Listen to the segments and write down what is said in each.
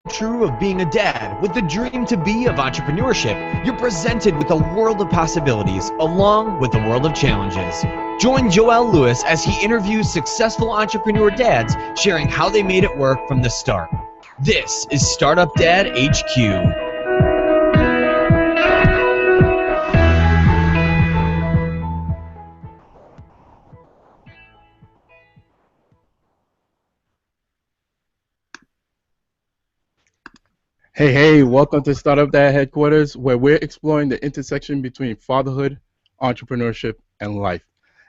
true of being a dad with the dream to be of entrepreneurship, you're presented with a world of possibilities along with a world of challenges. Join Joel Lewis as he interviews successful entrepreneur dads sharing how they made it work from the start. This is Startup Dad HQ. Hey, welcome to Startup Dad Headquarters, where we're exploring the intersection between fatherhood, entrepreneurship, and life.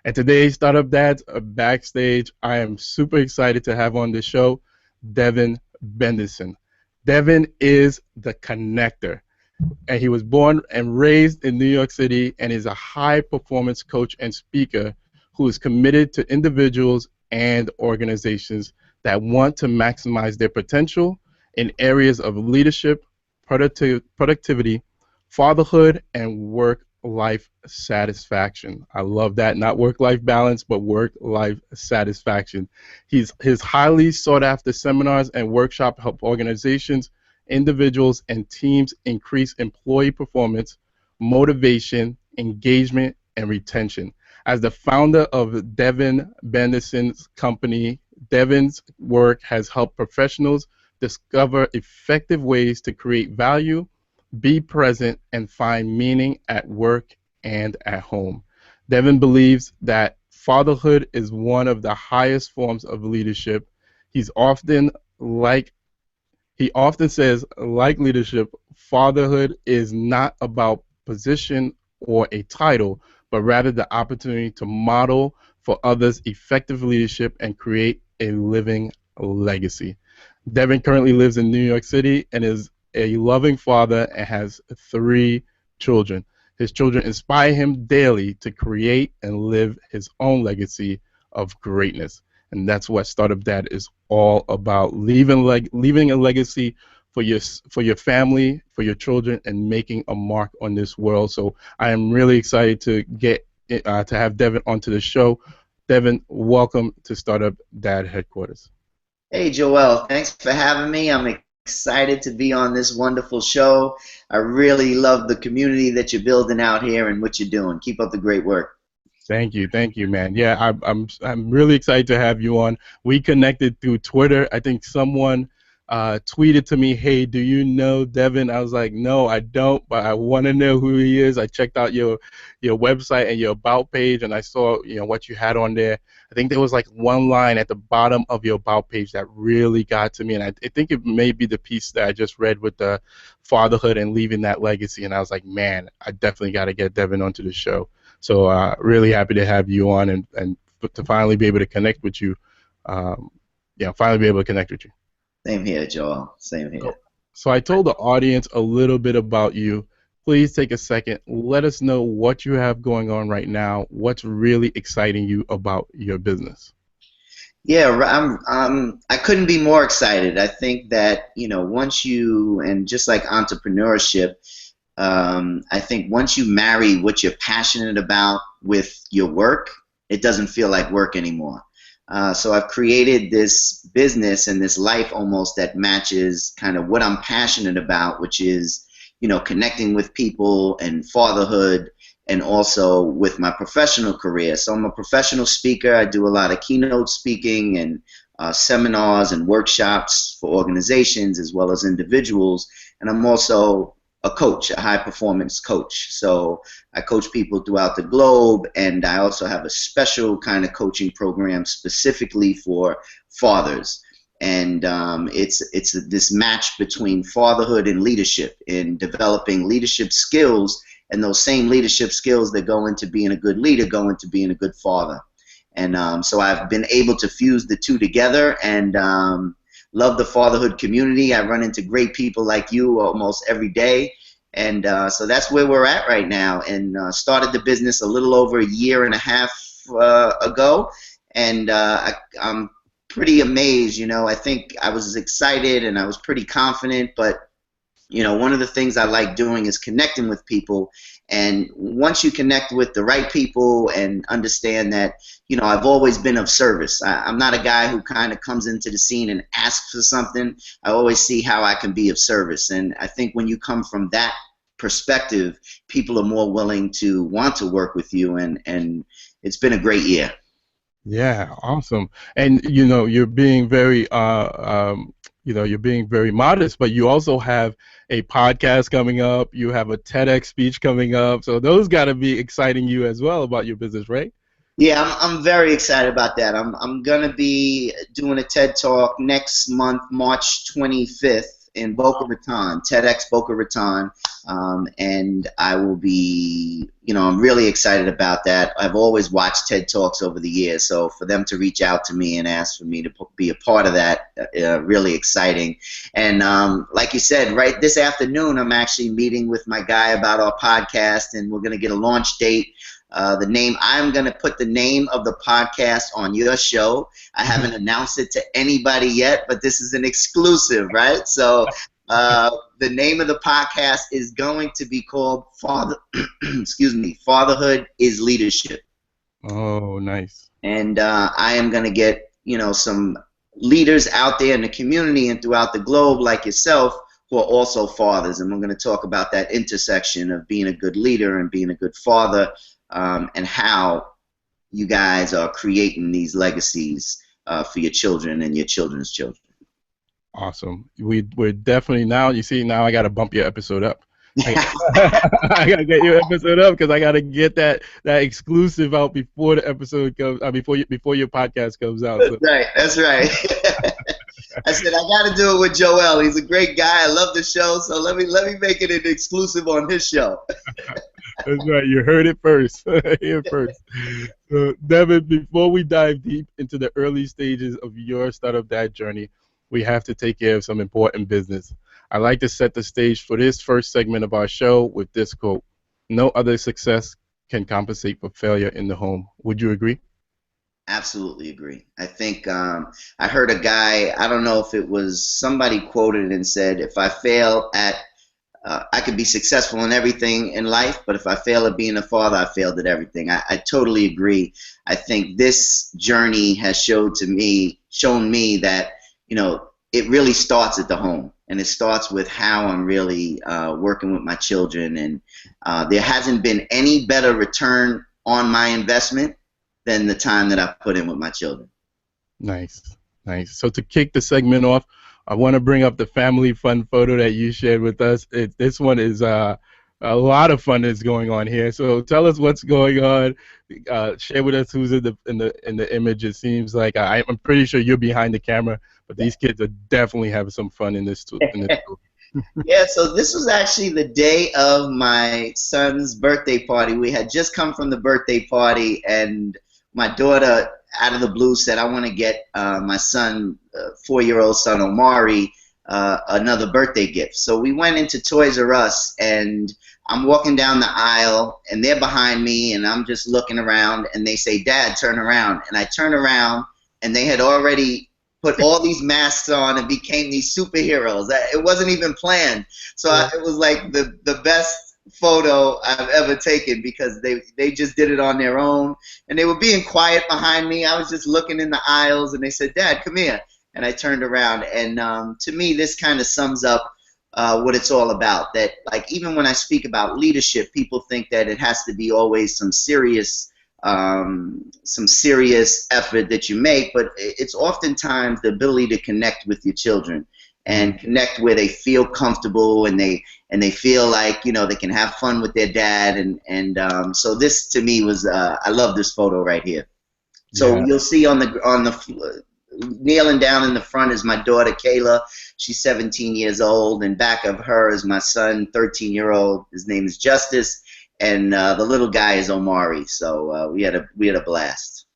And today, Startup Dads are backstage. I am super excited to have on the show Devon Bandison. Devon is the connector, and he was born and raised in New York City and is a high-performance coach and speaker who is committed to individuals and organizations that want to maximize their potential in areas of leadership, productivity, fatherhood, and work-life satisfaction. I love that. Not work-life balance, but work-life satisfaction. His highly sought-after seminars and workshops help organizations, individuals, and teams increase employee performance, motivation, engagement, and retention. As the founder of Devon Bandison's company, Devon's work has helped professionals discover effective ways to create value, be present, and find meaning at work and at home. Devon believes that fatherhood is one of the highest forms of leadership. He's often like he often says, like leadership, fatherhood is not about position or a title, but rather the opportunity to model for others effective leadership and create a living legacy. Devin currently lives in New York City and is a loving father and has 3 children. His children inspire him daily to create and live his own legacy of greatness. And that's what Startup Dad is all about, leaving a legacy for your family, for your children, and making a mark on this world. So I am really excited to have Devin onto the show. Devin, welcome to Startup Dad Headquarters. Hey, Joel, thanks for having me. I'm excited to be on this wonderful show. I really love the community that you're building out here and what you're doing. Keep up the great work. Thank you, man. Yeah, I'm really excited to have you on. We connected through Twitter. I think someone tweeted to me, "Hey, do you know Devin?" I was like, "No, I don't, but I want to know who he is." I checked out your website and your about page, and I saw what you had on there. I think there was like one line at the bottom of your about page that really got to me, and I think it may be the piece that I just read with the fatherhood and leaving that legacy. And I was like, man, I definitely got to get Devin onto the show. So really happy to have you on and to finally be able to connect with you. Finally be able to connect with you. Same here, Joel. Same here. So I told the audience a little bit about you. Please take a second. Let us know what you have going on right now. What's really exciting you about your business? Yeah, I couldn't be more excited. I think that, once and just like entrepreneurship, I think once you marry what you're passionate about with your work, it doesn't feel like work anymore. So I've created this business and this life almost that matches kind of what I'm passionate about, which is, connecting with people and fatherhood, and also with my professional career. So I'm a professional speaker. I do a lot of keynote speaking and seminars and workshops for organizations as well as individuals. And I'm also a coach, a high-performance coach. So I coach people throughout the globe, and I also have a special kind of coaching program specifically for fathers. And it's this match between fatherhood and leadership, in developing leadership skills, and those same leadership skills that go into being a good leader go into being a good father. And so I've been able to fuse the two together, and love the fatherhood community. I run into great people like you almost every day. And so that's where we're at right now. And started the business a little over a year and a half ago. And I'm pretty amazed. I think I was excited and I was pretty confident, but You know, one of the things I like doing is connecting with people. And once you connect with the right people and understand that, you know, I've always been of service. I'm not a guy who kind of comes into the scene and asks for something. I always see how I can be of service. And I think when you come from that perspective, people are more willing to want to work with you. And it's been a great year. Yeah, awesome. And you know, you're being very you're being very modest, but you also have a podcast coming up, you have a TEDx speech coming up. So those got to be exciting you as well about your business, right? Yeah, I'm very excited about that. I'm gonna be doing a TED Talk next month, March 25th in Boca Raton, TEDx Boca Raton, and I will be, you know, I'm really excited about that. I've always watched TED Talks over the years, so for them to reach out to me and ask for me to be a part of that, really exciting. And like you said, right this afternoon, I'm actually meeting with my guy about our podcast, and we're gonna get a launch date. I'm going to put the name of the podcast on your show. I haven't announced it to anybody yet, but this is an exclusive, right? So the name of the podcast is going to be called Fatherhood is Leadership. Oh, nice. And I am going to get, you know, some leaders out there in the community and throughout the globe like yourself who are also fathers. And we're going to talk about that intersection of being a good leader and being a good father. And how you guys are creating these legacies for your children and your children's children. Awesome. We're definitely now. You see, now I got to bump your episode up. I got to get your episode up because I got to get that exclusive out before the episode comes. Before your podcast comes out. So. That's right. I said I got to do it with Joel. He's a great guy. I love the show, so let me make it an exclusive on his show. That's right. You heard it first. Here first. So, Devon, before we dive deep into the early stages of your startup dad journey, we have to take care of some important business. I like to set the stage for this first segment of our show with this quote: "No other success can compensate for failure in the home." Would you agree? Absolutely agree. I think I heard a guy, I don't know if it was somebody quoted and said, if I fail at I could be successful in everything in life, but if I fail at being a father, I failed at everything. I totally agree. I think this journey has shown me that, you know, it really starts at the home, and it starts with how I'm really working with my children. And there hasn't been any better return on my investment than the time that I put in with my children. Nice, nice. So to kick the segment off, I want to bring up the family fun photo that you shared with us. This one is a lot of fun is going on here. So tell us what's going on. Share with us who's in the image. It seems like I'm pretty sure you're behind the camera, but these kids are definitely having some fun in this. Yeah. So this was actually the day of my son's birthday party. We had just come from the birthday party, and my daughter, out of the blue, said, I want to get my son, 4-year-old son Omari, another birthday gift. So we went into Toys R Us, and I'm walking down the aisle, and they're behind me, and I'm just looking around, and they say, Dad, turn around. And I turn around, and they had already put all these masks on and became these superheroes. It wasn't even planned. So it was like the best photo I've ever taken, because they just did it on their own, and they were being quiet behind me. I was just looking in the aisles, and they said, Dad, come here. And I turned around, and to me this kind of sums up what it's all about. That, like, even when I speak about leadership, people think that it has to be always some serious effort that you make, but it's oftentimes the ability to connect with your children and connect where they feel comfortable, and they feel like, you know, they can have fun with their dad. And so this to me was I love this photo right here. So yeah. You'll see on the kneeling down in the front is my daughter Kayla. She's 17 years old, and back of her is my son, 13-year-old. His name is Justice, and the little guy is Omari. So we had a blast.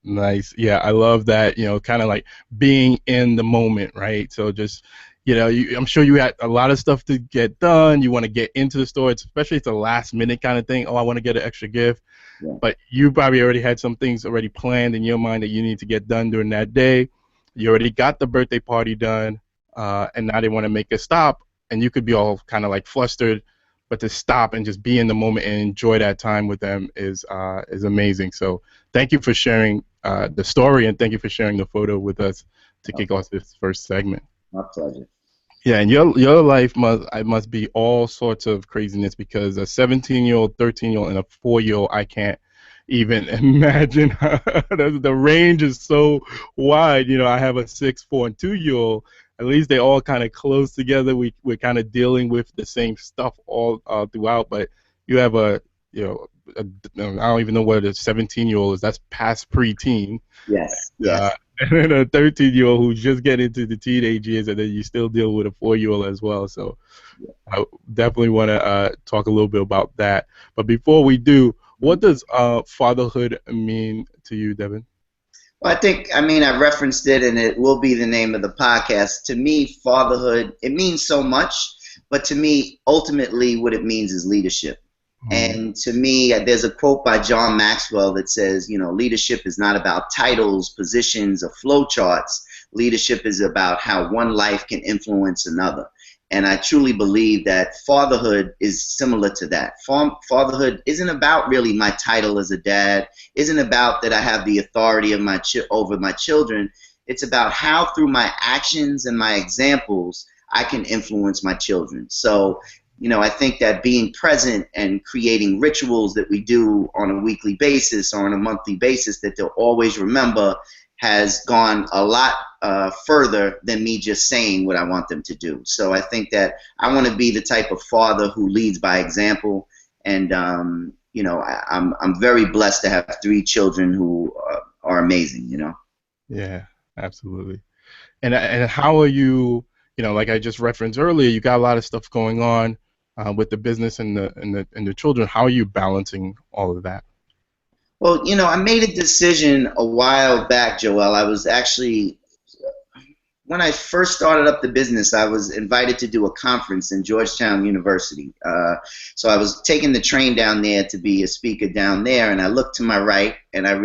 Nice. Yeah, I love that, you know, kind of like being in the moment, right? So just, you know, I'm sure you had a lot of stuff to get done. You want to get into the store, especially it's a last minute kind of thing. Oh, I want to get an extra gift. Yeah. But you probably already had some things already planned in your mind that you need to get done during that day. You already got the birthday party done, and now they want to make a stop and you could be all kind of like flustered, but to stop and just be in the moment and enjoy that time with them is amazing. So thank you for sharing the story, and thank you for sharing the photo with us to kick off this first segment. My pleasure. Yeah, and your life must be all sorts of craziness, because a 17-year-old, 13-year-old, and a 4-year-old, I can't even imagine. The range is so wide. You know, I have a 6, 4, and 2-year-old. At least they all kind of close together. We're kind of dealing with the same stuff all throughout. But you have I don't even know what a 17-year-old is. That's past preteen. Yes. Yes. And then a 13-year-old who's just getting into the teenage years, and then you still deal with a 4-year-old as well. So I definitely want to talk a little bit about that. But before we do, what does fatherhood mean to you, Devon? Well, I referenced it, and it will be the name of the podcast. To me, fatherhood, it means so much, but to me, ultimately, what it means is leadership. And to me, there's a quote by John Maxwell that says, leadership is not about titles, positions, or flowcharts. Leadership is about how one life can influence another. And I truly believe that fatherhood is similar to that. Fatherhood isn't about really my title as a dad, isn't about that I have the authority of over my children. It's about how through my actions and my examples, I can influence my children. So, I think that being present and creating rituals that we do on a weekly basis or on a monthly basis that they'll always remember has gone a lot further than me just saying what I want them to do. So I think that I want to be the type of father who leads by example. And, I'm very blessed to have 3 children who are amazing, Yeah, absolutely. And how are you, like I just referenced earlier, you got a lot of stuff going on with the business and the children. How are you balancing all of that? Well, I made a decision a while back, Joel. I was actually, when I first started up the business, I was invited to do a conference in Georgetown University. So I was taking the train down there to be a speaker down there, and I looked to my right, and I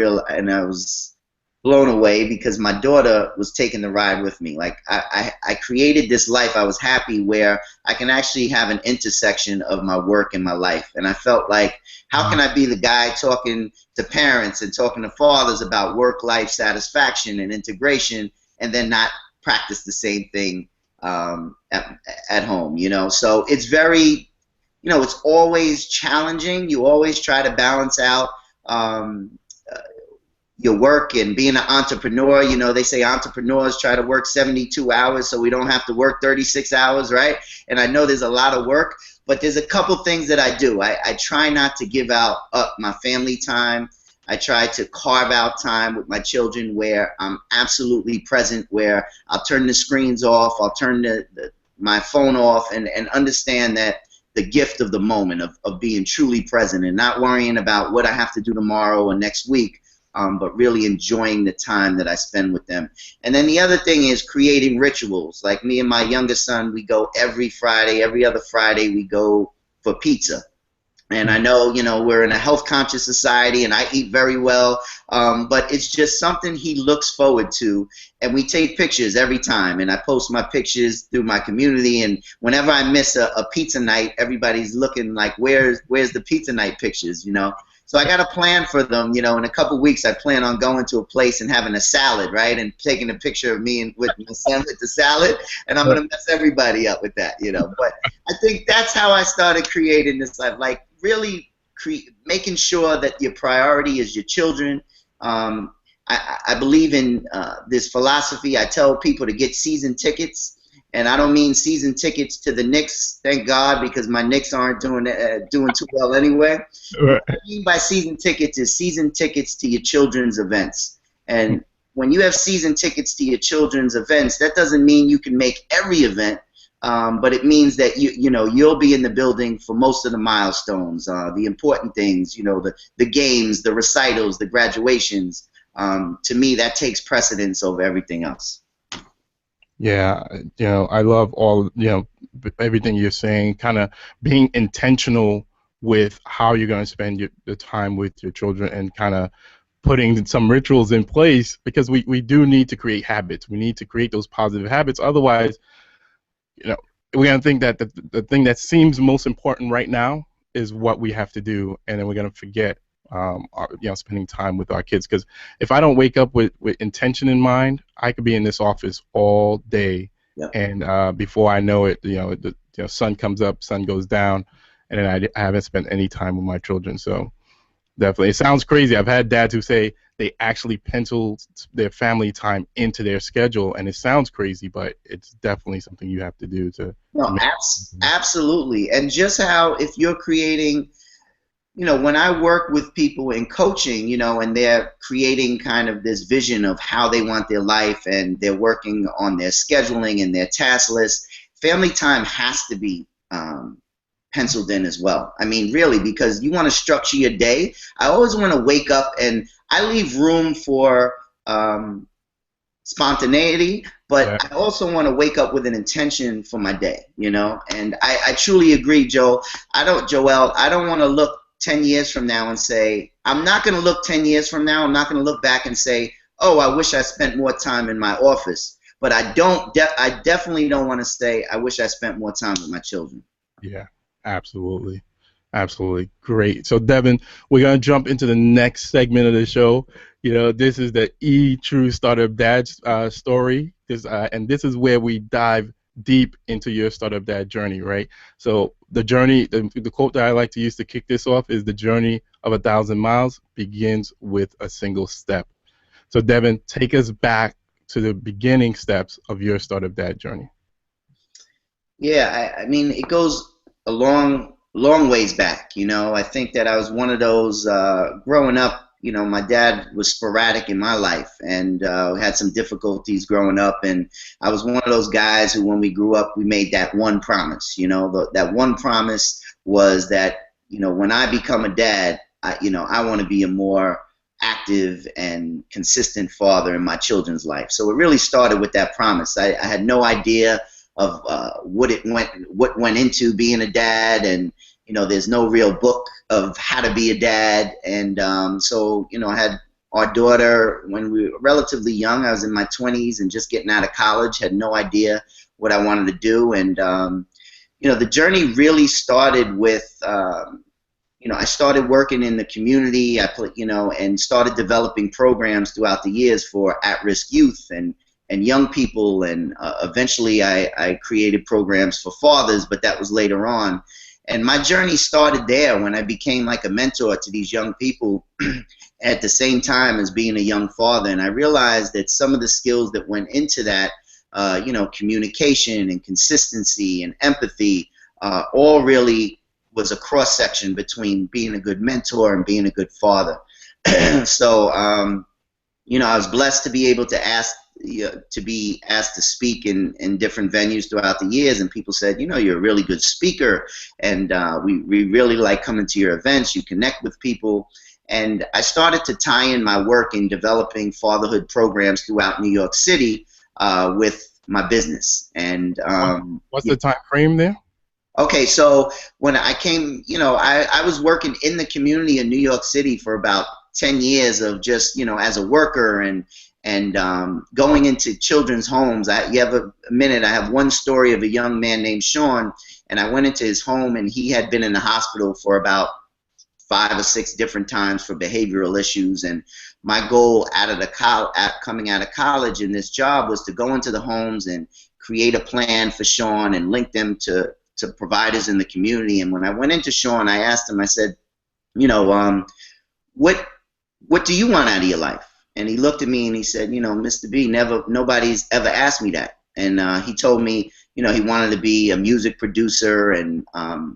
was blown away because my daughter was taking the ride with me. Like I created this life. I was happy where I can actually have an intersection of my work and my life. And I felt like, how can I be the guy talking to parents and talking to fathers about work-life satisfaction and integration, and then not practice the same thing at home, So it's very, it's always challenging. You always try to balance out your work and being an entrepreneur. They say entrepreneurs try to work 72 hours so we don't have to work 36 hours, right? And I know there's a lot of work, but there's a couple things that I do. I try not to give up my family time. I try to carve out time with my children where I'm absolutely present, where I'll turn the screens off, I'll turn my phone off, and understand that the gift of the moment of being truly present and not worrying about what I have to do tomorrow or next week, but really enjoying the time that I spend with them. And then the other thing is creating rituals. Like me and my youngest son, we go every other Friday, we go for pizza. And I know, we're in a health-conscious society, and I eat very well, but it's just something he looks forward to. And we take pictures every time, and I post my pictures through my community. And whenever I miss a pizza night, everybody's looking like, where's the pizza night pictures, So I got a plan for them, in a couple weeks I plan on going to a place and having a salad, right, and taking a picture of me and with my son with the salad, and I'm going to mess everybody up with that, But I think that's how I started creating this life, like really making sure that your priority is your children. I believe in this philosophy. I tell people to get season tickets. And I don't mean season tickets to the Knicks, thank God, because my Knicks aren't doing too well anyway. Right. What I mean by season tickets is season tickets to your children's events. And when you have season tickets to your children's events, that doesn't mean you can make every event, but it means that you'll be in the building for most of the milestones, the important things, the games, the recitals, the graduations. To me, that takes precedence over everything else. Yeah, I love all, everything you're saying, kind of being intentional with how you're going to spend the time with your children, and kind of putting some rituals in place, because we do need to create habits. We need to create those positive habits. Otherwise, we're gonna think that the thing that seems most important right now is what we have to do, and then we're gonna forget, spending time with our kids. Because if I don't wake up with intention in mind, I could be in this office all day, Yep. and before I know it, the sun comes up, sun goes down, and then I haven't spent any time with my children. So definitely, it sounds crazy. I've had dads who say they actually pencil their family time into their schedule, and it sounds crazy, but it's definitely something you have to do to No, make. absolutely. And just how if you're creating, when I work with people in coaching, and they're creating kind of this vision of how they want their life, and they're working on their scheduling and their task list, family time has to be penciled in as well. I mean, really, because you want to structure your day. I always want to wake up, and I leave room for spontaneity, but Yeah. I also want to wake up with an intention for my day, and I truly agree, Joel, I don't want to look 10 years from now and say, I'm not going to look 10 years from now, I'm not going to look back and say, oh, I wish I spent more time in my office. But I definitely don't want to say, I wish I spent more time with my children. Yeah, absolutely. Absolutely. Great. So, Devin, we're going to jump into the next segment of the show. This is the True Startup Dad story. And this is where we dive deep into your startup dad journey, right? So the journey, the quote that I like to use to kick this off is, the journey of 1,000 miles begins with a single step. So, Devin, take us back to the beginning steps of your startup dad journey. Yeah, I mean, it goes a long ways back. I think that I was one of those growing up. My dad was sporadic in my life, and had some difficulties growing up. And I was one of those guys who, when we grew up, we made that one promise. That one promise was that, when I become a dad, I want to be a more active and consistent father in my children's life. So it really started with that promise. I had no idea of what went into being a dad, and there's no real book of how to be a dad. And so I had our daughter when we were relatively young. I was in my 20s and just getting out of college, had no idea what I wanted to do. And the journey really started with I started working in the community. And started developing programs throughout the years for at-risk youth and young people, and eventually I created programs for fathers, but that was later on. And my journey started there when I became like a mentor to these young people at the same time as being a young father. And I realized that some of the skills that went into that, communication and consistency and empathy, all really was a cross-section between being a good mentor and being a good father. So, I was blessed to be able to be asked to speak in different venues throughout the years, and people said, you're a really good speaker, and we really like coming to your events. You connect with people. And I started to tie in my work in developing fatherhood programs throughout New York City with my business. And what's the time frame there? Okay, so when I came, I was working in the community in New York City for about 10 years of just, as a worker and going into children's homes. You have a minute? I have one story of a young man named Sean, and I went into his home, and he had been in the hospital for about 5 or 6 different times for behavioral issues. And my goal coming out of college in this job was to go into the homes and create a plan for Sean and link them to providers in the community. And when I went into Sean, I asked him, I said, what do you want out of your life? And he looked at me and he said, Mr. B, nobody's ever asked me that. And he told me, he wanted to be a music producer. And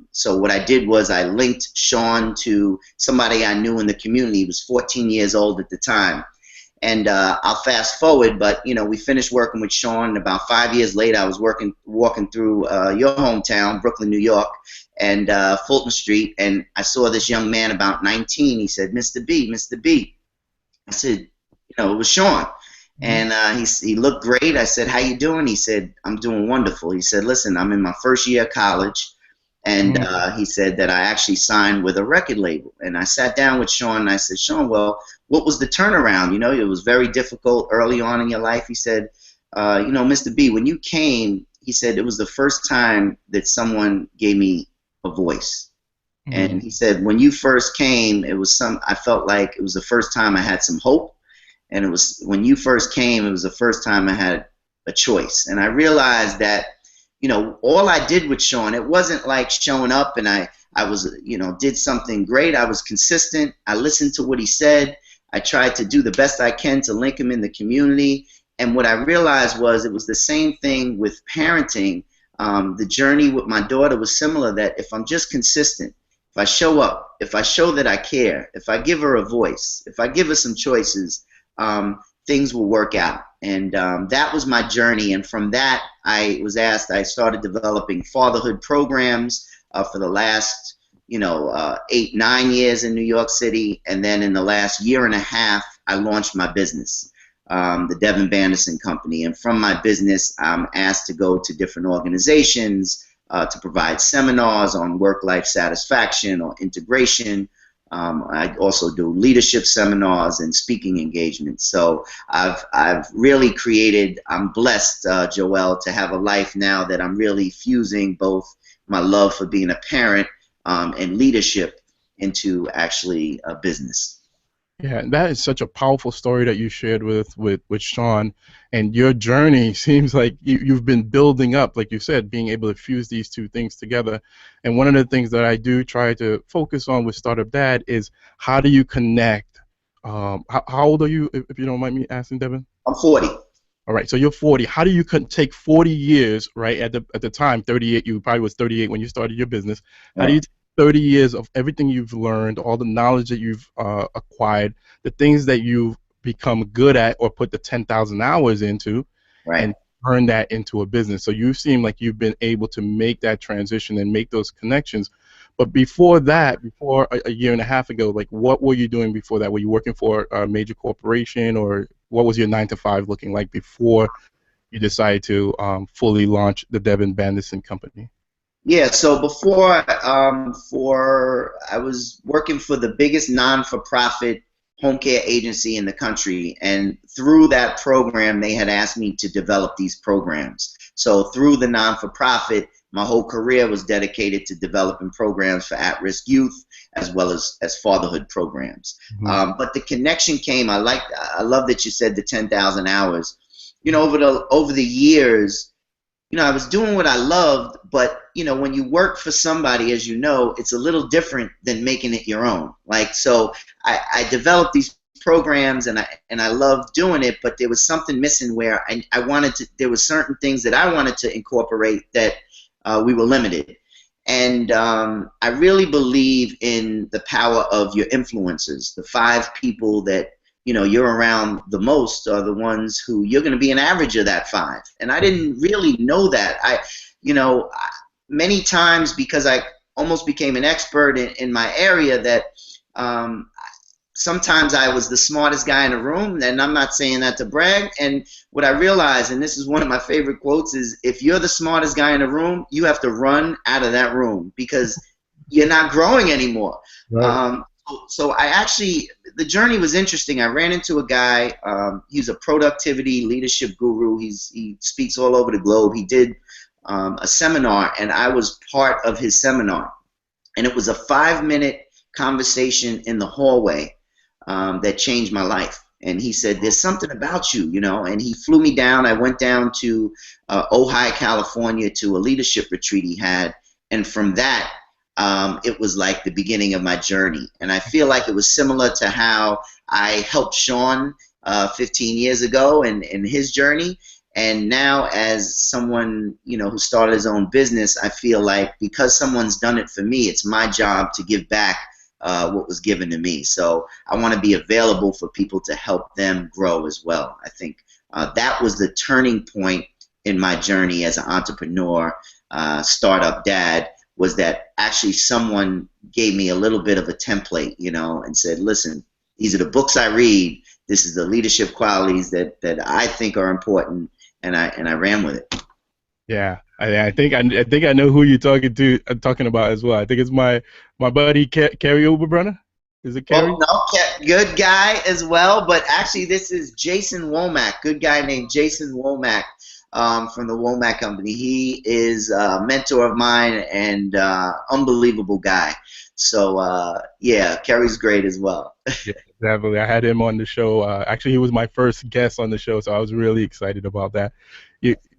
so what I did was I linked Sean to somebody I knew in the community. He was 14 years old at the time. And I'll fast forward, but we finished working with Sean. About 5 years later, I was walking through your hometown, Brooklyn, New York, and Fulton Street, and I saw this young man about 19. He said, Mr. B, Mr. B. I said, it was Sean. And he looked great. I said, how you doing? He said, I'm doing wonderful. He said, listen, I'm in my first year of college. And he said that I actually signed with a record label. And I sat down with Sean and I said, Sean, well, what was the turnaround? It was very difficult early on in your life. He said, Mr. B, when you came, he said it was the first time that someone gave me a voice. And he said, when you first came, I felt like it was the first time I had some hope. And it was when you first came, it was the first time I had a choice. And I realized that, you know, all I did with Sean, it wasn't like showing up and I was, you know, did something great. I was consistent. I listened to what he said. I tried to do the best I can to link him in the community. And what I realized was it was the same thing with parenting. The journey with my daughter was similar, that if I'm just consistent, if I show up, if I show that I care, if I give her a voice, if I give her some choices, things will work out. And that was my journey. And from that, I started developing fatherhood programs for the last, 8-9 years in New York City. And then in the last year and a half, I launched my business, the Devon Bandison company. And from my business, I'm asked to go to different organizations to provide seminars on work-life satisfaction or integration. I also do leadership seminars and speaking engagements. So I've really created, I'm blessed, Joel, to have a life now that I'm really fusing both my love for being a parent and leadership into actually a business. Yeah, that is such a powerful story that you shared with Sean, and your journey seems like you've been building up, like you said, being able to fuse these two things together. And one of the things that I do try to focus on with Startup Dad is how do you connect? How old are you, if you don't mind me asking, Devon? I'm 40. All right, so you're 40. How do you take 40 years, right, at the time, 38, you probably was 38 when you started your business. How do you take 30 years of everything you've learned, all the knowledge that you've acquired, the things that you've become good at or put the 10,000 hours into, and turn that into a business? So you seem like you've been able to make that transition and make those connections. But before that, before a year and a half ago, like what were you doing before that? Were you working for a major corporation, or what was your 9-to-5 looking like before you decided to fully launch the Devon Bandison company? Yeah, so before, I was working for the biggest non-for-profit home care agency in the country, and through that program, they had asked me to develop these programs. So through the non-for-profit, my whole career was dedicated to developing programs for at-risk youth, as well as fatherhood programs. But the connection came. I love that you said the 10,000 hours. You know, over the years, you know, I was doing what I loved, but, you know, when you work for somebody, as you know, it's a little different than making it your own. Like, so I developed these programs and I loved doing it, but there was something missing where there was certain things that I wanted to incorporate that we were limited. And I really believe in the power of your influencers. The 5 people that, you know, you're around the most are the ones who you're going to be an average of that 5. And I didn't really know that. Many times, because I almost became an expert in my area, that sometimes I was the smartest guy in the room, and I'm not saying that to brag. And what I realized, and this is one of my favorite quotes, is if you're the smartest guy in the room, you have to run out of that room because you're not growing anymore. Right. So the journey was interesting. I ran into a guy. He's a productivity leadership guru. He speaks all over the globe. He did a seminar, and I was part of his seminar. And it was a 5-minute conversation in the hallway that changed my life. And he said, there's something about you, you know, and he flew me down. I went down to Ojai, California, to a leadership retreat he had. And from that, it was like the beginning of my journey. And I feel like it was similar to how I helped Sean 15 years ago in his journey. And now, as someone, you know, who started his own business, I feel like because someone's done it for me, it's my job to give back what was given to me. So I want to be available for people to help them grow as well. I think that was the turning point in my journey as an entrepreneur, startup dad, was that actually someone gave me a little bit of a template, you know, and said, listen, these are the books I read. This is the leadership qualities that I think are important. And I ran with it. Yeah, I think I know who you're talking about as well. I think it's my buddy Kerry Oberbrunner. Is it Kerry? Oh, no, good guy as well. But actually, this is Jason Womack. Good guy named Jason Womack. from the Womack Company. He is a mentor of mine and unbelievable guy. So yeah, Kerry's great as well. Yeah, definitely. I had him on the show. Actually, he was my first guest on the show, so I was really excited about that.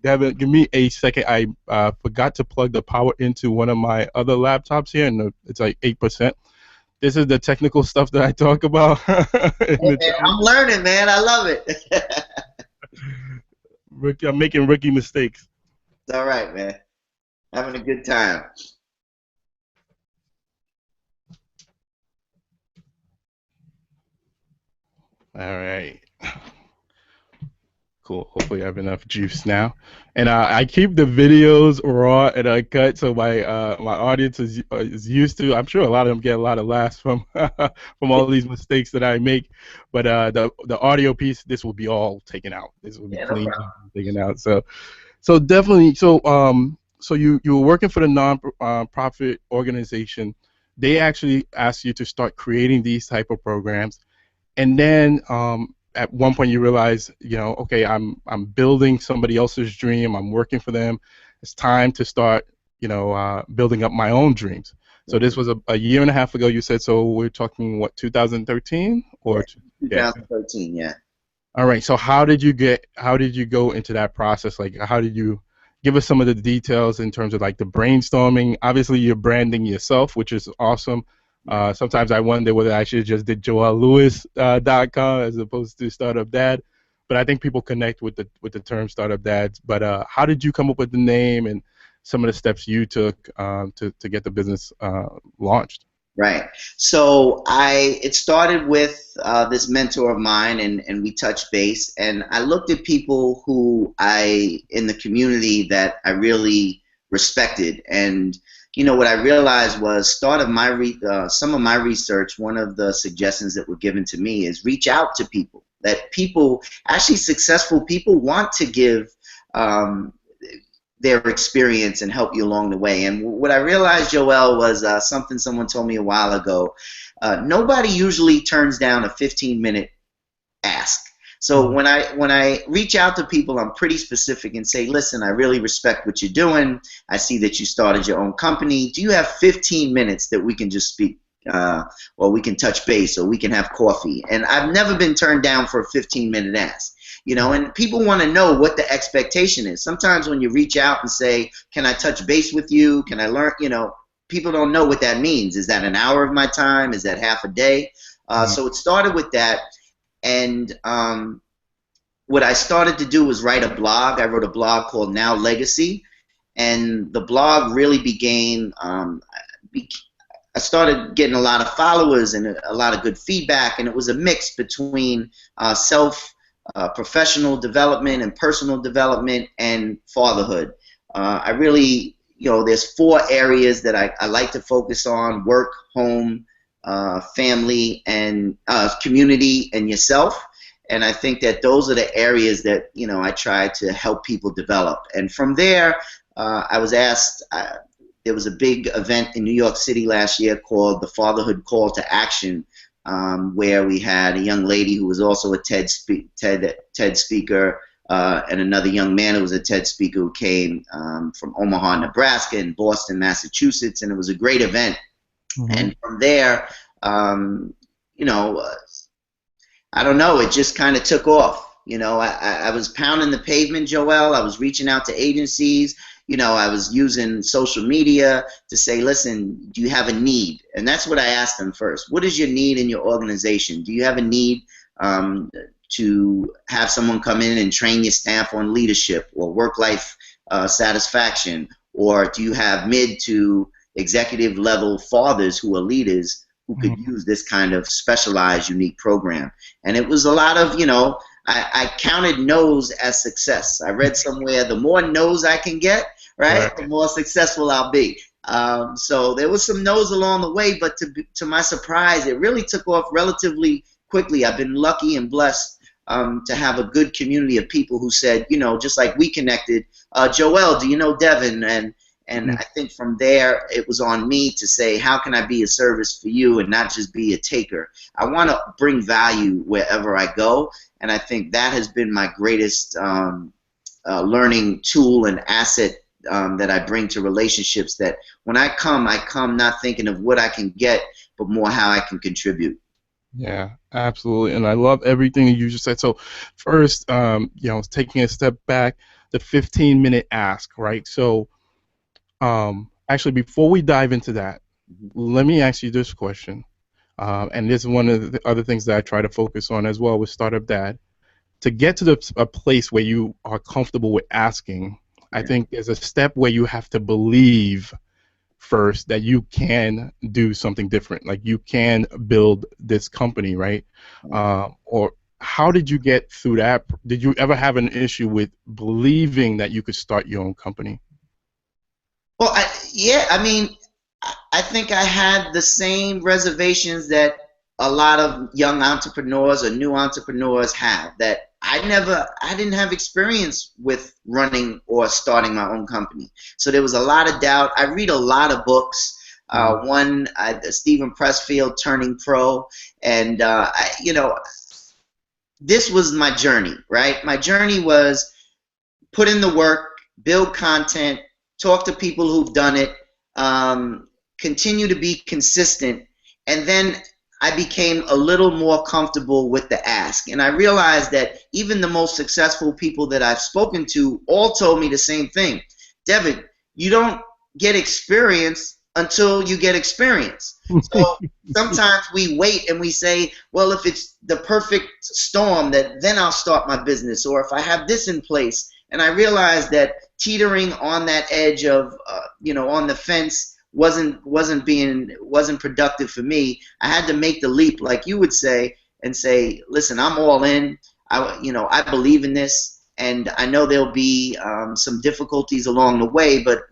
Devin, give me a second. I forgot to plug the power into one of my other laptops here, and it's like 8%. This is the technical stuff that I talk about. I'm learning, man. I love it. I'm making rookie mistakes. It's all right, man. Having a good time. All right. Cool. Hopefully, I have enough juice now. And I keep the videos raw and uncut, so my audience is used to. I'm sure a lot of them get a lot of laughs from from all these mistakes that I make. But the audio piece, this will be all taken out. This will be clean, taken out. So definitely. So you were working for the non-profit organization. They actually asked you to start creating these type of programs, and then at one point you realize, okay, I'm building somebody else's dream. I'm working for them. It's time to start, building up my own dreams. So this was a year and a half ago. You said, so we're talking what, 2013 or 2013? Yeah. All right. So how did you go into that process? Like, how did you give us some of the details in terms of like the brainstorming? Obviously, you're branding yourself, which is awesome. Sometimes I wonder whether I should have just did joellewis.com as opposed to Startup Dad, but I think people connect with the term Startup Dads. But how did you come up with the name and some of the steps you took to get the business launched? Right. So it started with this mentor of mine, and we touched base, and I looked at people who in the community that I really respected, and what I realized was some of my research, one of the suggestions that were given to me is reach out to people, that people, actually successful people, want to give their experience and help you along the way. And what I realized, Joel, was something someone told me a while ago. Nobody usually turns down a 15-minute ask. So when I reach out to people, I'm pretty specific and say, listen, I really respect what you're doing. I see that you started your own company. Do you have 15 minutes that we can just speak, or we can touch base, or we can have coffee? And I've never been turned down for a 15-minute ask. And people want to know what the expectation is. Sometimes when you reach out and say, can I touch base with you? Can I learn? People don't know what that means. Is that an hour of my time? Is that half a day? So it started with that. And what I started to do was write a blog. I wrote a blog called Now Legacy. And the blog really began, I started getting a lot of followers and a lot of good feedback. And it was a mix between professional development and personal development and fatherhood. I really, there's 4 areas that I like to focus on: work, home, family, and community, and yourself. And I think that those are the areas that I try to help people develop. And from there, I was asked. There was a big event in New York City last year called the Fatherhood Call to Action, where we had a young lady who was also a TED speaker, and another young man who was a TED speaker who came from Omaha, Nebraska, and Boston, Massachusetts, and it was a great event. And from there, I don't know, it just kind of took off. I was pounding the pavement, Joel. I was reaching out to agencies. I was using social media to say, listen, do you have a need? And that's what I asked them first. What is your need in your organization? Do you have a need to have someone come in and train your staff on leadership or work-life satisfaction? Or do you have mid to executive level fathers who are leaders who could use this kind of specialized, unique program? And it was a lot of, I counted no's as success. I read somewhere, the more no's I can get, right, the more successful I'll be. So there was some no's along the way, but to my surprise, it really took off relatively quickly. I've been lucky and blessed to have a good community of people who said, just like we connected, Joel, do you know Devon? And I think from there, it was on me to say, how can I be a service for you and not just be a taker? I want to bring value wherever I go, and I think that has been my greatest learning tool and asset that I bring to relationships, that when I come not thinking of what I can get, but more how I can contribute. Yeah, absolutely. And I love everything you just said. So first, taking a step back, the 15-minute ask, right? So actually, before we dive into that, let me ask you this question. And this is one of the other things that I try to focus on as well with Startup Dad. To get to a place where you are comfortable with asking, I think there's a step where you have to believe first that you can do something different, like you can build this company, right? Or how did you get through that? Did you ever have an issue with believing that you could start your own company? Well, yeah, I mean, I think I had the same reservations that a lot of young entrepreneurs or new entrepreneurs have, that I didn't have experience with running or starting my own company. So there was a lot of doubt. I read a lot of books. Stephen Pressfield, Turning Pro, and this was my journey, right? My journey was put in the work, build content, talk to people who've done it, continue to be consistent, and then I became a little more comfortable with the ask. And I realized that even the most successful people that I've spoken to all told me the same thing. Devon, you don't get experience until you get experience. So sometimes we wait and we say, well, if it's the perfect storm, then I'll start my business, or if I have this in place. And I realized that teetering on that edge of, on the fence wasn't productive for me. I had to make the leap, like you would say, and say, listen, I'm all in. I believe in this, and I know there'll be some difficulties along the way. But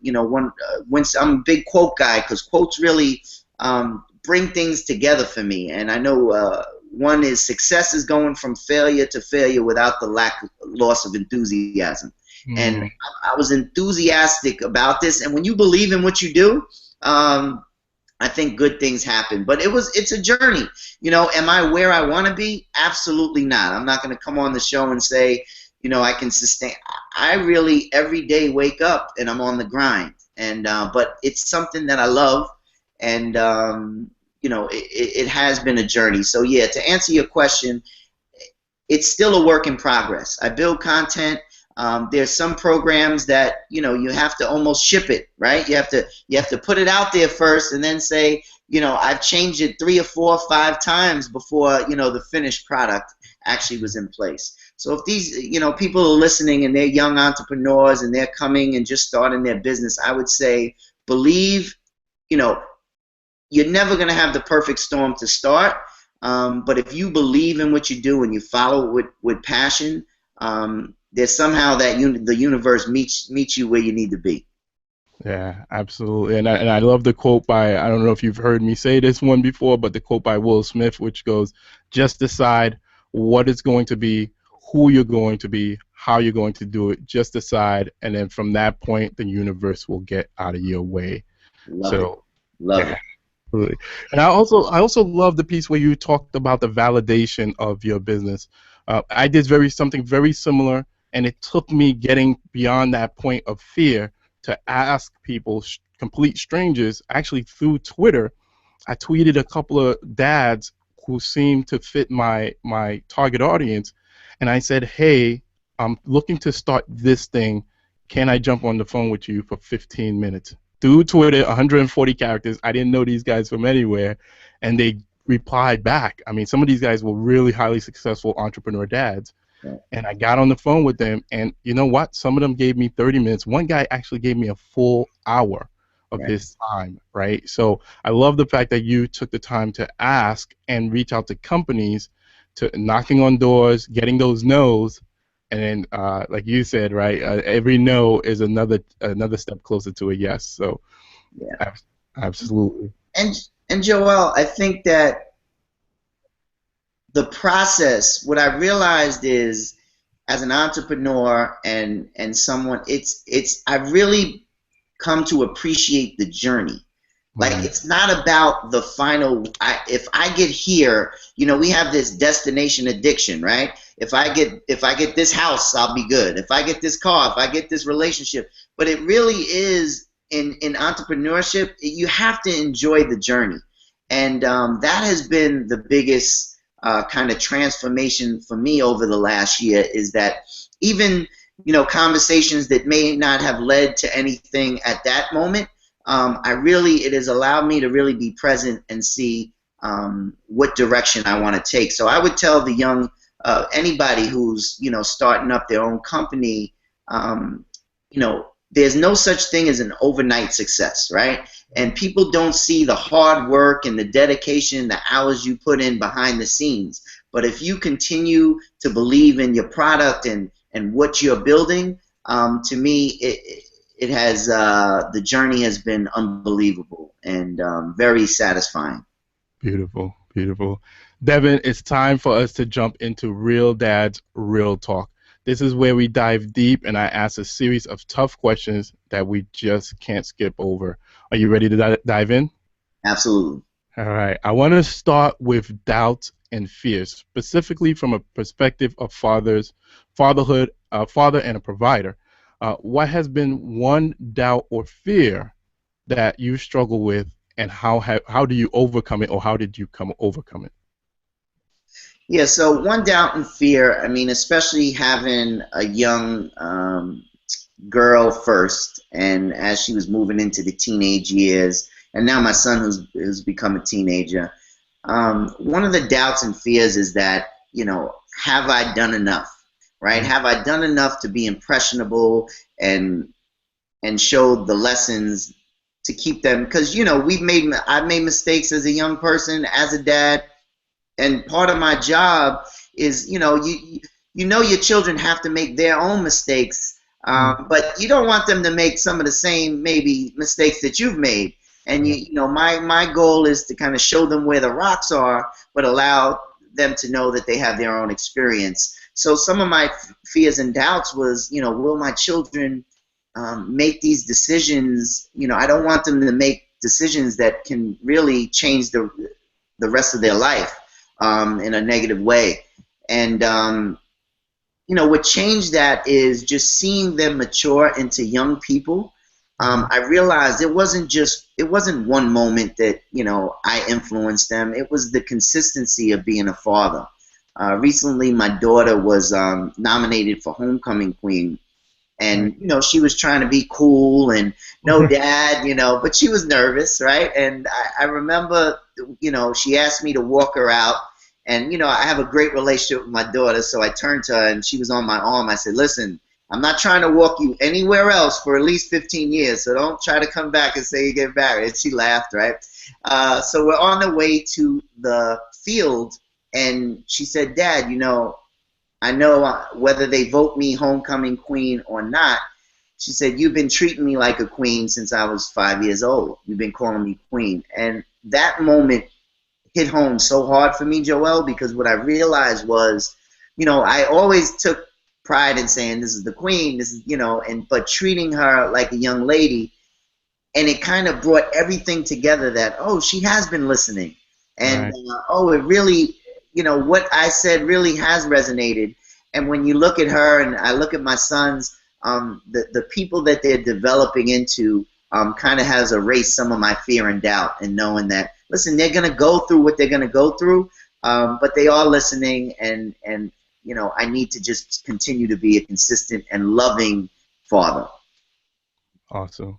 once I'm a big quote guy, because quotes really bring things together for me. And I know one is, success is going from failure to failure without the loss of enthusiasm. And I was enthusiastic about this. And when you believe in what you do, I think good things happen. But it's a journey. Am I where I want to be? Absolutely not. I'm not going to come on the show and say, I can sustain. I really every day wake up and I'm on the grind. And but it's something that I love, and it has been a journey. So yeah, to answer your question, it's still a work in progress. I build content. There's some programs that you have to almost ship it, right? You have to put it out there first, and then say, I've changed it 3 or 4 or 5 times before the finished product actually was in place. So if these people are listening and they're young entrepreneurs and they're coming and just starting their business, I would say believe. You're never going to have the perfect storm to start, but if you believe in what you do and you follow it with passion, there's somehow that the universe meets you where you need to be. Yeah, absolutely. And I love the quote by, I don't know if you've heard me say this one before, but the quote by Will Smith, which goes, just decide what it's going to be, who you're going to be, how you're going to do it. Just decide, and then from that point, the universe will get out of your way. Love it. Absolutely. And I also love the piece where you talked about the validation of your business. I did something very similar, and it took me getting beyond that point of fear to ask people, complete strangers, actually through Twitter. I tweeted a couple of dads who seemed to fit my target audience, and I said, hey, I'm looking to start this thing. Can I jump on the phone with you for 15 minutes? Through Twitter, 140 characters. I didn't know these guys from anywhere, and they replied back. I mean, some of these guys were really highly successful entrepreneur dads. Right. And I got on the phone with them, and you know what? Some of them gave me 30 minutes. One guy actually gave me a full hour of his time, right? So I love the fact that you took the time to ask and reach out to companies, to knocking on doors, getting those no's, and then, like you said, right, every no is another step closer to a yes. So, yeah, absolutely. And Joel, I think that the process, what I realized is, as an entrepreneur and someone, I've really come to appreciate the journey. Like, it's not about the final. If I get here, we have this destination addiction, right? If I get this house, I'll be good. If I get this car, if I get this relationship, but it really is in entrepreneurship. You have to enjoy the journey, and that has been the biggest kind of transformation for me over the last year. Is that even conversations that may not have led to anything at that moment. It has allowed me to really be present and see what direction I want to take. So I would tell the young, anybody who's starting up their own company, there's no such thing as an overnight success, right? And people don't see the hard work and the dedication, the hours you put in behind the scenes. But if you continue to believe in your product and what you're building, to me, it has the journey has been unbelievable and very satisfying. Beautiful, beautiful. Devon, it's time for us to jump into Real Dad's Real Talk. This is where we dive deep and I ask a series of tough questions that we just can't skip over. Are you ready to dive in? Absolutely. All right. I want to start with doubt and fears, specifically from a perspective of fatherhood, a father and a provider. What has been one doubt or fear that you struggle with, and how do you overcome it, or how did you overcome it? Yeah, so one doubt and fear, I mean, especially having a young girl first, and as she was moving into the teenage years, and now my son who's become a teenager, one of the doubts and fears is that, have I done enough? Right? Have I done enough to be impressionable and show the lessons to keep them? Because I've made mistakes as a young person, as a dad, and part of my job is your children have to make their own mistakes, but you don't want them to make some of the same maybe mistakes that you've made. And my goal is to kind of show them where the rocks are, but allow them to know that they have their own experience. So some of my fears and doubts was, will my children make these decisions? I don't want them to make decisions that can really change the rest of their life in a negative way. And, what changed that is just seeing them mature into young people. I realized it wasn't one moment that, I influenced them. It was the consistency of being a father. Recently, my daughter was nominated for Homecoming Queen, and she was trying to be cool and no dad, but she was nervous, right? And I remember, she asked me to walk her out, and I have a great relationship with my daughter, so I turned to her and she was on my arm. I said, "Listen, I'm not trying to walk you anywhere else for at least 15 years, so don't try to come back and say you get married." And she laughed, right? So we're on the way to the field. And she said, "Dad, I know whether they vote me homecoming queen or not," she said, "you've been treating me like a queen since I was 5 years old. You've been calling me queen." And that moment hit home so hard for me, Joel, because what I realized was, I always took pride in saying this is the queen, this is, but treating her like a young lady, and it kind of brought everything together that, oh, she has been listening. And, right. It really, what I said really has resonated. And when you look at her and I look at my sons, the people that they're developing into kind of has erased some of my fear and doubt, and knowing that, listen, they're going to go through what they're going to go through, but they are listening, and I need to just continue to be a consistent and loving father. Awesome.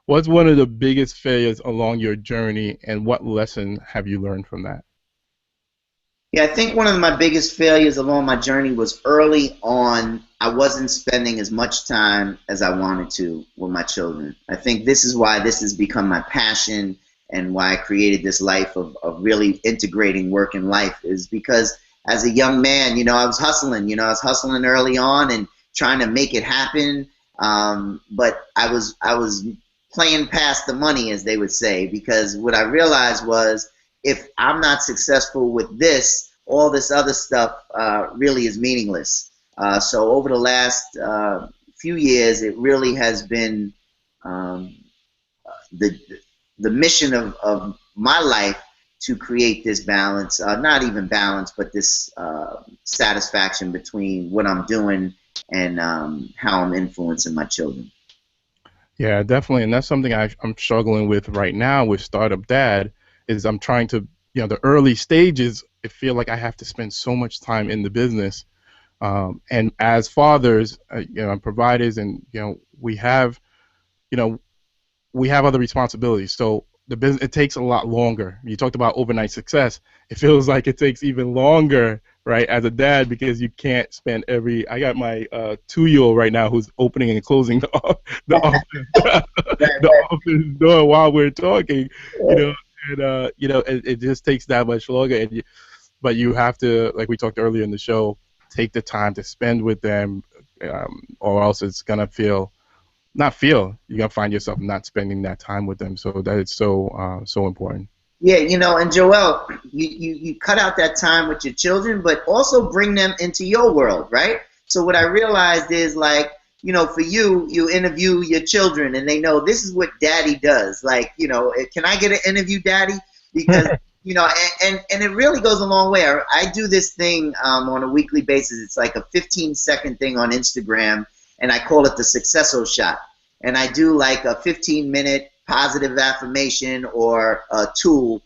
What's one of the biggest failures along your journey, and what lesson have you learned from that? Yeah, I think one of my biggest failures along my journey was early on, I wasn't spending as much time as I wanted to with my children. I think this is why this has become my passion and why I created this life of really integrating work and life, is because as a young man, I was hustling. I was hustling early on and trying to make it happen. But I was playing past the money, as they would say, because what I realized was, if I'm not successful with this, all this other stuff really is meaningless. So over the last few years, it really has been the the mission of my life to create this balance, not even balance, but this satisfaction between what I'm doing and how I'm influencing my children. Yeah, definitely, and that's something I'm struggling with right now with Startup Dad. Is I'm trying to, the early stages. I feel like I have to spend so much time in the business, and as fathers, and providers, and we have, you know, we have other responsibilities. So the business, it takes a lot longer. You talked about overnight success. It feels like it takes even longer, right, as a dad, because you can't spend every. I got my 2-year-old right now who's opening and closing the office the office door while we're talking, and it just takes that much longer. But you have to, like we talked earlier in the show, take the time to spend with them, or else it's gonna feel not feel you're gonna find yourself not spending that time with them. So that is so important. Yeah, and Joel, you cut out that time with your children, but also bring them into your world, right? So what I realized is, like, for you interview your children and they know this is what daddy does. Like, can I get an interview, daddy? Because, and it really goes a long way. I do this thing on a weekly basis. It's like a 15-second thing on Instagram, and I call it the Successo Shot. And I do like a 15-minute positive affirmation or a tool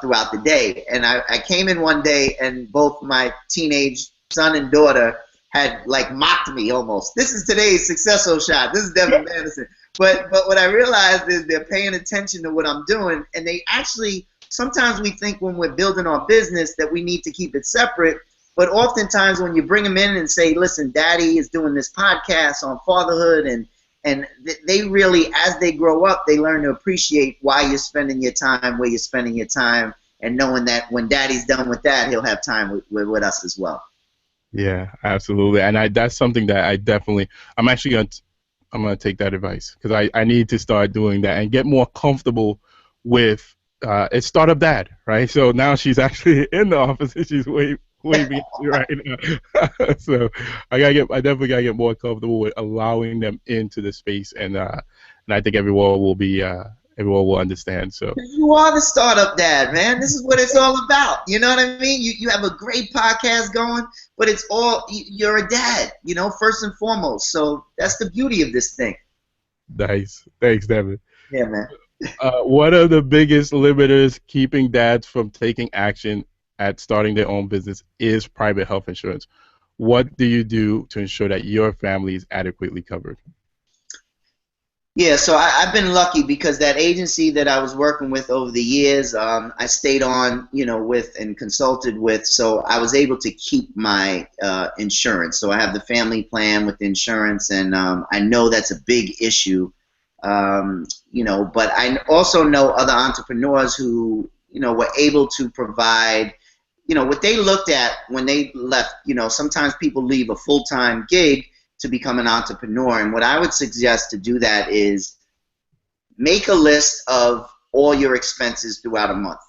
throughout the day. And I came in one day and both my teenage son and daughter had like mocked me almost. This is today's Successo Shot. This is Devon Bandison. But what I realized is they're paying attention to what I'm doing, and they actually, sometimes we think when we're building our business that we need to keep it separate, but oftentimes when you bring them in and say, listen, daddy is doing this podcast on fatherhood, and they really, as they grow up, they learn to appreciate why you're spending your time where you're spending your time, and knowing that when daddy's done with that, he'll have time with us as well. Yeah, absolutely. And that's something that I'm gonna take that advice, because I need to start doing that and get more comfortable with it's Startup Dad, right? So now she's actually in the office and she's waving at me right now. So I definitely gotta get more comfortable with allowing them into the space, and I think everyone will understand. So you are the Startup Dad, man. This is what it's all about. You know what I mean? You have a great podcast going, but it's all, you're a dad, first and foremost. So that's the beauty of this thing. Nice. Thanks, Devin. Yeah, man. What are the biggest limiters keeping dads from taking action at starting their own business is private health insurance. What do you do to ensure that your family is adequately covered? Yeah, so I've been lucky because that agency that I was working with over the years, I stayed on, with and consulted with, so I was able to keep my insurance. So I have the family plan with insurance, and I know that's a big issue, but I also know other entrepreneurs who, were able to provide, what they looked at when they left. Sometimes people leave a full-time gig to become an entrepreneur, and what I would suggest to do that is make a list of all your expenses throughout a month.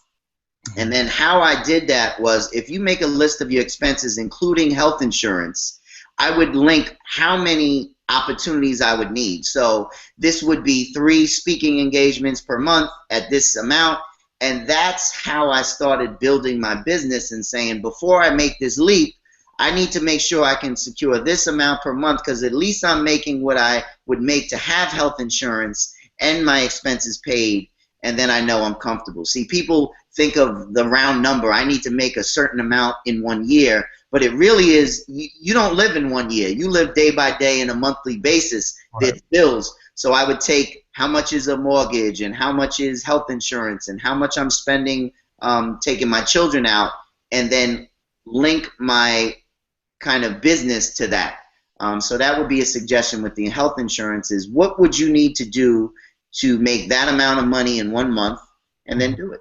And then how I did that was, if you make a list of your expenses, including health insurance, I would link how many opportunities I would need. So this would be 3 speaking engagements per month at this amount, and that's how I started building my business and saying, before I make this leap, I need to make sure I can secure this amount per month, because at least I'm making what I would make to have health insurance and my expenses paid, and then I know I'm comfortable. See, people think of the round number. I need to make a certain amount in 1 year, but it really is, you don't live in 1 year. You live day by day on a monthly basis. Right. There's bills. So I would take how much is a mortgage and how much is health insurance and how much I'm spending taking my children out, and then link my kind of business to that. So that would be a suggestion with the health insurance, is what would you need to do to make that amount of money in 1 month, and then do it.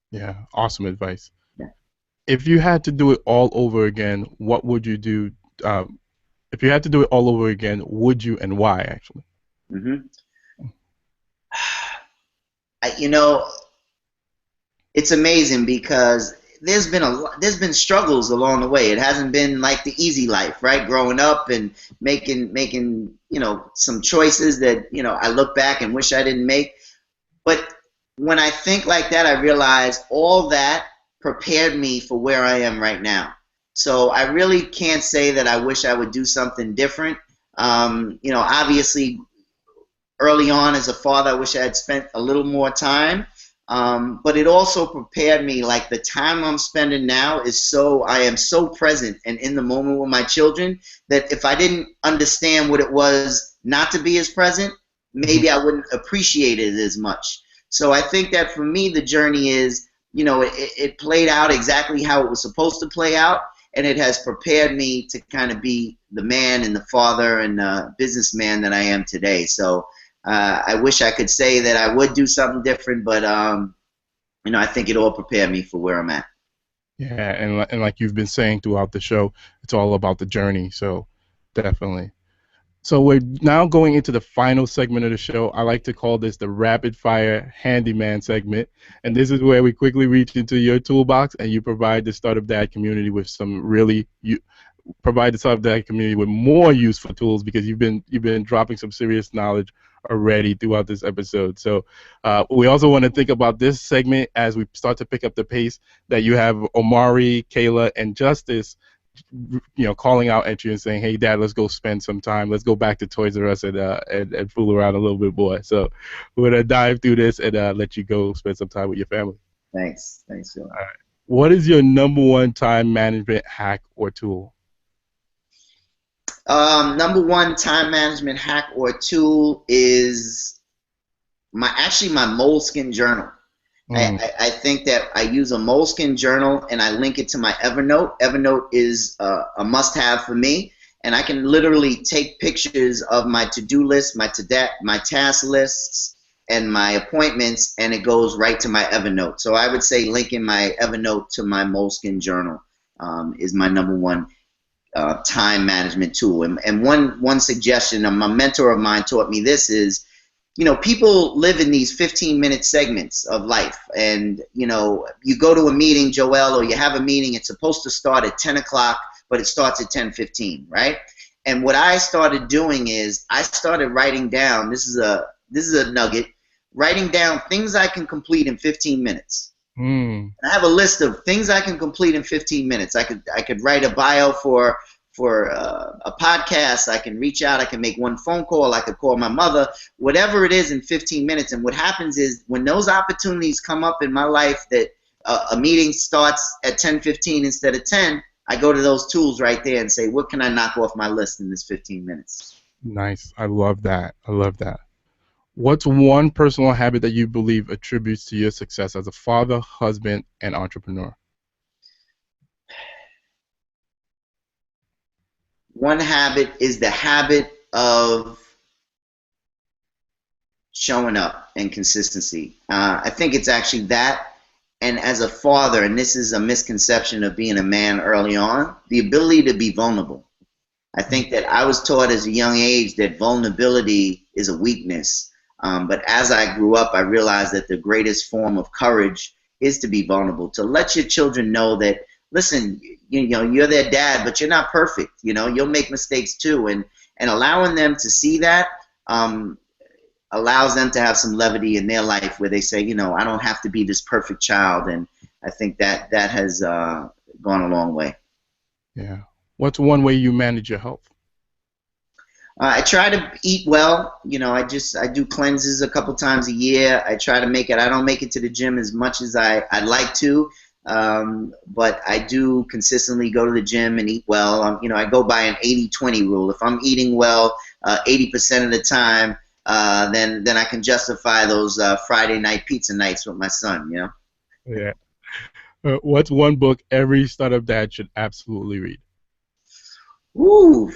Yeah, awesome advice. Yeah. If you had to do it all over again, what would you do? If you had to do it all over again, would you, and why, actually? Mm-hmm. It's amazing because there's been struggles along the way. It hasn't been like the easy life, right? Growing up and making some choices that I look back and wish I didn't make. But when I think like that, I realize all that prepared me for where I am right now. So I really can't say that I wish I would do something different. Obviously, early on as a father, I wish I had spent a little more time. But it also prepared me, like the time I'm spending now I am so present and in the moment with my children that if I didn't understand what it was not to be as present, maybe I wouldn't appreciate it as much. So I think that for me, the journey is, it played out exactly how it was supposed to play out. And it has prepared me to kind of be the man and the father and businessman that I am today. So I wish I could say that I would do something different, but I think it all prepared me for where I'm at. Yeah, and like you've been saying throughout the show, it's all about the journey. So definitely. So we're now going into the final segment of the show. I like to call this the rapid fire handyman segment. And this is where we quickly reach into your toolbox and you provide the Startup Dad community with more useful tools, because you've been dropping some serious knowledge already throughout this episode. So we also want to think about this segment as we start to pick up the pace, that you have Omari, Kayla, and Justice calling out at you and saying, "Hey, Dad, let's go spend some time. Let's go back to Toys R Us and fool around a little bit more." So we're gonna dive through this and let you go spend some time with your family. Thanks, Phil. All right. What is your number one time management hack or tool? Number one time management hack or tool is my Moleskin journal. I think that I use a Moleskin journal and I link it to my Evernote. Evernote is a must-have for me, and I can literally take pictures of my to-do list, my task lists, and my appointments, and it goes right to my Evernote. So I would say linking my Evernote to my Moleskin journal is my number one time management tool. And one suggestion, my mentor of mine taught me this is, people live in these 15-minute segments of life. And, you go to a meeting, Joel, or you have a meeting, it's supposed to start at 10 o'clock, but it starts at 10:15, right? And what I started doing is I started writing down, this is a nugget, writing down things I can complete in 15 minutes. I have a list of things I can complete in 15 minutes. I could write a bio for a podcast. I can reach out. I can make one phone call. I could call my mother. Whatever it is in 15 minutes. And what happens is when those opportunities come up in my life that a meeting starts at 10:15 instead of 10, I go to those tools right there and say, what can I knock off my list in this 15 minutes? Nice. I love that. What's one personal habit that you believe attributes to your success as a father, husband, and entrepreneur? One habit is the habit of showing up and consistency. I think it's actually that, and as a father, and this is a misconception of being a man early on, the ability to be vulnerable. I think that I was taught as a young age that vulnerability is a weakness. But as I grew up, I realized that the greatest form of courage is to be vulnerable, to let your children know that, listen, you're their dad, but you're not perfect. You'll make mistakes too. And allowing them to see that allows them to have some levity in their life where they say, I don't have to be this perfect child. And I think that has gone a long way. Yeah. What's one way you manage your health? I try to eat well. I do cleanses a couple times a year. I try to make it. I don't make it to the gym as much as I'd like to, but I do consistently go to the gym and eat well. I go by an 80-20 rule. If I'm eating well 80% of the time, then I can justify those Friday night pizza nights with my son. Yeah. What's one book every startup dad should absolutely read? Ooh.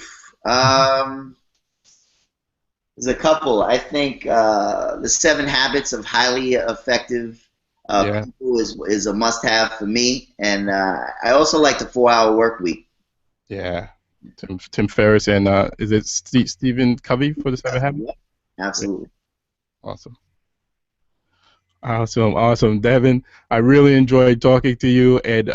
There's a couple. I think The 7 Habits of Highly Effective People is a must-have for me, and I also like the 4-Hour Work Week. Yeah, Tim Ferriss and is it Stephen Covey for the 7 Habits? Yeah, absolutely. Awesome, Devon. I really enjoyed talking to you, and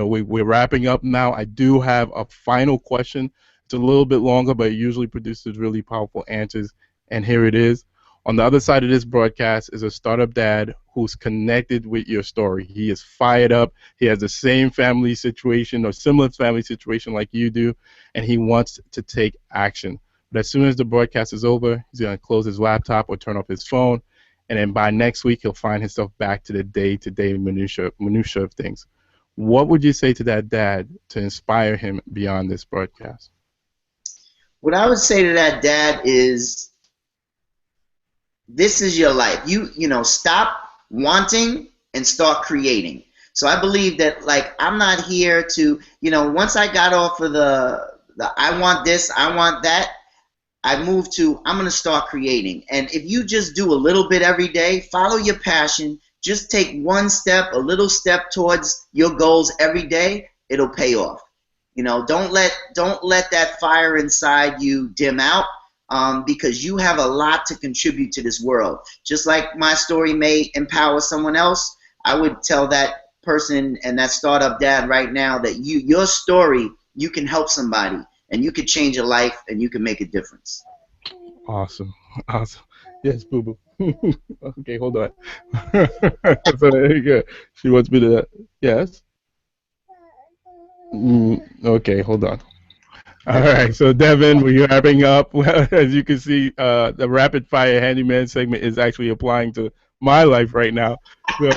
we're wrapping up now. I do have a final question. It's a little bit longer, but it usually produces really powerful answers. And here it is. On the other side of this broadcast is a startup dad who's connected with your story. He is fired up. He has the same family situation or similar family situation like you do, and he wants to take action. But as soon as the broadcast is over, he's going to close his laptop or turn off his phone, and then by next week, he'll find himself back to the day-to-day minutia of things. What would you say to that dad to inspire him beyond this broadcast? What I would say to that dad is, this is your life. You know, stop wanting and start creating. So I believe that, like, I'm not here to, you know, once I got off of the I want this, I want that, I moved to I'm going to start creating. And if you just do a little bit every day, follow your passion, just take one step, a little step towards your goals every day, it'll pay off. You know, don't let that fire inside you dim out. Because you have a lot to contribute to this world. Just like my story may empower someone else, I would tell that person and that startup dad right now that your story, you can help somebody, and you can change a life, and you can make a difference. Awesome. Yes, Boo Boo. Okay, hold on. So there you go. She wants me to. Yes. Okay, hold on. All right, so Devon, we're wrapping up. As you can see, the rapid fire handyman segment is actually applying to my life right now. So,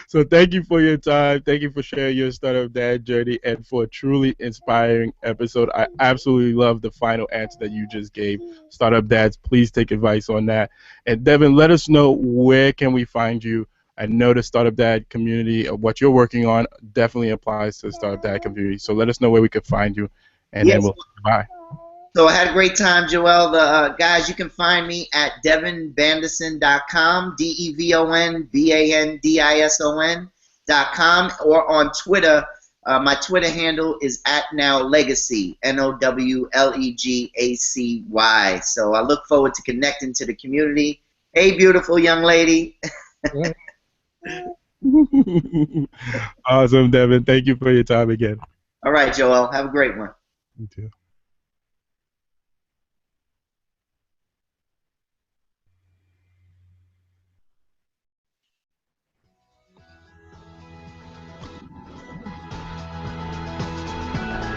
so thank you for your time. Thank you for sharing your startup dad journey and for a truly inspiring episode. I absolutely love the final answer that you just gave. Startup dads, please take advice on that. And Devon, let us know where can we find you. I know the Startup Dad community, what you're working on, definitely applies to the Startup Dad community. So let us know where we could find you, and then we'll bye. So I had a great time, Joel. Guys, you can find me at devonbandison.com, DEVONBANDISON.com, or on Twitter. My Twitter handle is @NowLegacy, NOWLEGACY. So I look forward to connecting to the community. Hey, beautiful young lady. Awesome, Devon. Thank you for your time again. All right, Joel. Have a great one. You too.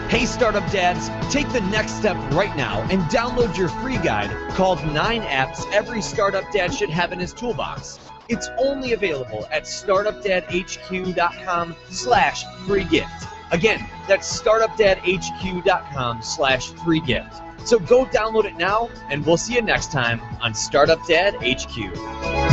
Hey Startup Dads, take the next step right now and download your free guide called 9 Apps Every Startup Dad Should Have in His Toolbox. It's only available at startupdadhq.com/free gift. Again, that's startupdadhq.com/free gift. So go download it now, and we'll see you next time on Startup Dad HQ.